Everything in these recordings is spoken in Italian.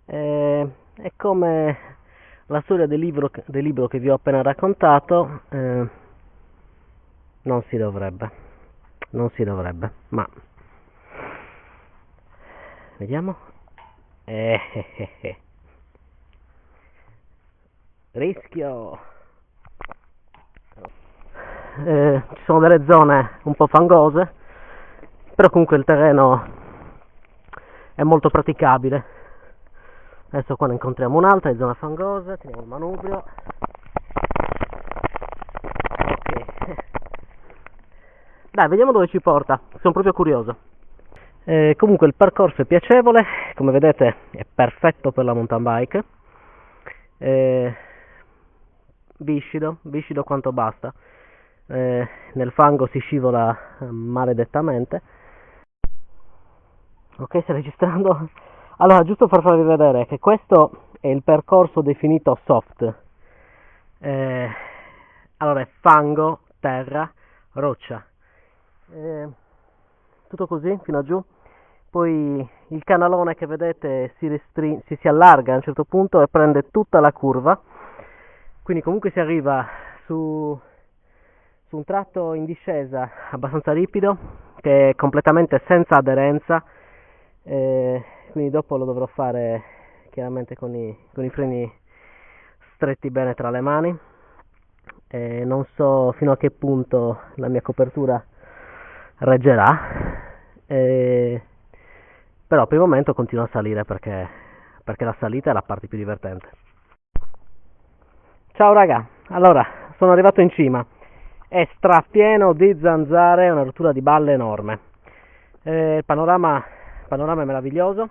È come la storia del libro che vi ho appena raccontato, non si dovrebbe, non si dovrebbe, ma vediamo. Eh, eh, eh, eh. Rischio. Ci sono delle zone un po' fangose, però comunque il terreno è molto praticabile. Adesso qua ne incontriamo un'altra, è zona fangosa, teniamo il manubrio. Ok. Dai, vediamo dove ci porta, sono proprio curioso. Comunque il percorso è piacevole, come vedete è perfetto per la mountain bike. Viscido quanto basta. Nel fango si scivola maledettamente. Ok, sta registrando. Allora, giusto per farvi vedere che questo è il percorso definito soft. Eh, allora è fango, terra, roccia. Tutto così fino a giù. Poi il canalone che vedete si allarga a un certo punto e prende tutta la curva. Quindi comunque si arriva su un tratto in discesa abbastanza ripido, che è completamente senza aderenza. Quindi dopo lo dovrò fare chiaramente con i freni stretti bene tra le mani. Non so fino a che punto la mia copertura reggerà, però per il momento continuo a salire perché la salita è la parte più divertente. Ciao raga, allora sono arrivato in cima, è strapieno di zanzare, una rottura di balle enorme. Il panorama è meraviglioso.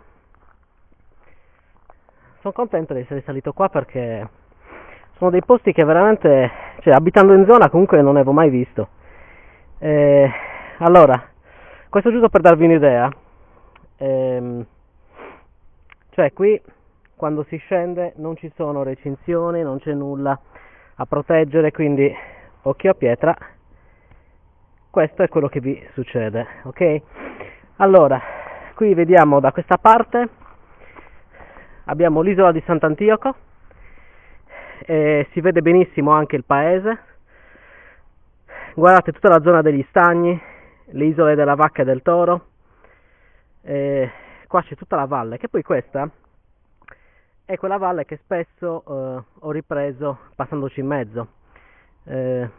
Sono contento di essere salito qua perché sono dei posti che veramente, cioè abitando in zona comunque non avevo mai visto. Allora, questo giusto per darvi un'idea. Cioè qui quando si scende non ci sono recinzioni, non c'è nulla a proteggere, quindi occhio a pietra. Questo è quello che vi succede, ok? Allora, qui vediamo da questa parte abbiamo l'isola di Sant'Antioco, si vede benissimo anche il paese. Guardate tutta la zona degli stagni, le isole della Vacca e del Toro. Qua c'è tutta la valle, che poi questa è quella valle che spesso ho ripreso passandoci in mezzo. In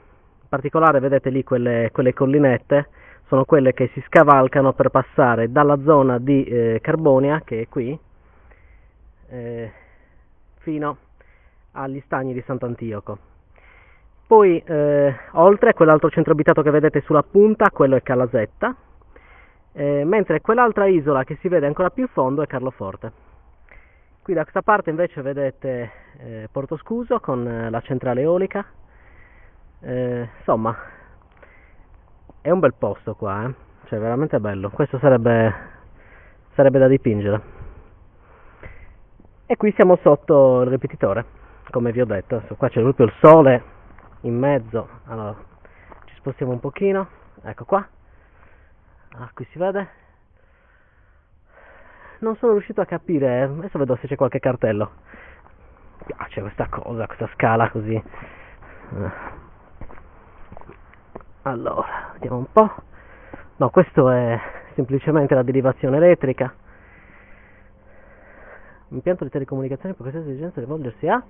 particolare vedete lì quelle collinette, sono quelle che si scavalcano per passare dalla zona di Carbonia, che è qui, fino agli stagni di Sant'Antioco. Poi oltre quell'altro centro abitato che vedete sulla punta, quello è Calasetta, mentre quell'altra isola che si vede ancora più in fondo è Carloforte. Qui da questa parte invece vedete Porto Scuso con la centrale eolica. Insomma, è un bel posto qua, cioè veramente bello. Questo sarebbe da dipingere. E qui siamo sotto il ripetitore, come vi ho detto. Adesso qua c'è proprio il sole in mezzo. Allora, ci spostiamo un pochino. Ecco qua. Qui si vede. Non sono riuscito a capire, adesso vedo se c'è qualche cartello. Mi piace questa cosa, questa scala così. Allora, vediamo un po'. No, questo è semplicemente la derivazione elettrica. Impianto di telecomunicazione per questa esigenza rivolgersi a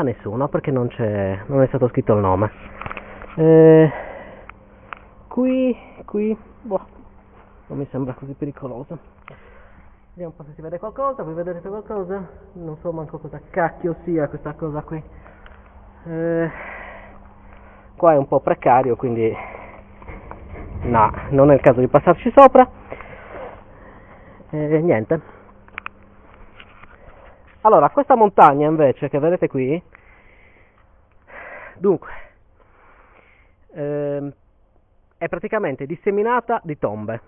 nessuno, perché non è stato scritto il nome. Qui, boh, non mi sembra così pericoloso. Vediamo un po' se si vede qualcosa. Voi vedete qualcosa? Non so manco cosa cacchio sia questa cosa qui. Qua è un po' precario, quindi no, non è il caso di passarci sopra. Niente. Allora, questa montagna invece che vedete qui, dunque, è praticamente disseminata di tombe,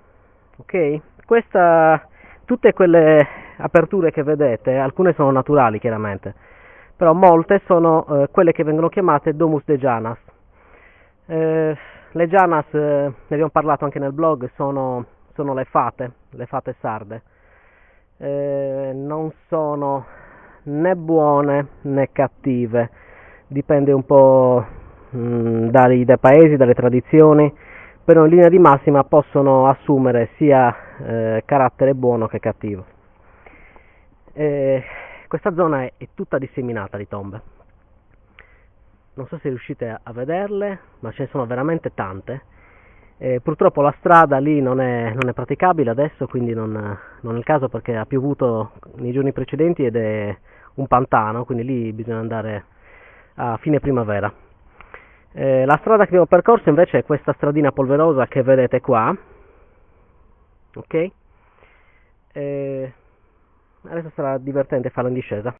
ok? Tutte quelle aperture che vedete, alcune sono naturali chiaramente, però molte sono quelle che vengono chiamate Domus de Janas. Le Janas, ne abbiamo parlato anche nel blog, sono le fate sarde. non sono né buone né cattive, dipende un po' dai paesi, dalle tradizioni, però in linea di massima possono assumere sia carattere buono che cattivo. Questa zona è tutta disseminata di tombe, non so se riuscite a vederle, ma ce ne sono veramente tante. Purtroppo la strada lì non è praticabile adesso, quindi non è il caso, perché ha piovuto nei giorni precedenti ed è un pantano, quindi lì bisogna andare a fine primavera. La strada che abbiamo percorso invece è questa stradina polverosa che vedete qua, ok? Adesso sarà divertente farla in discesa.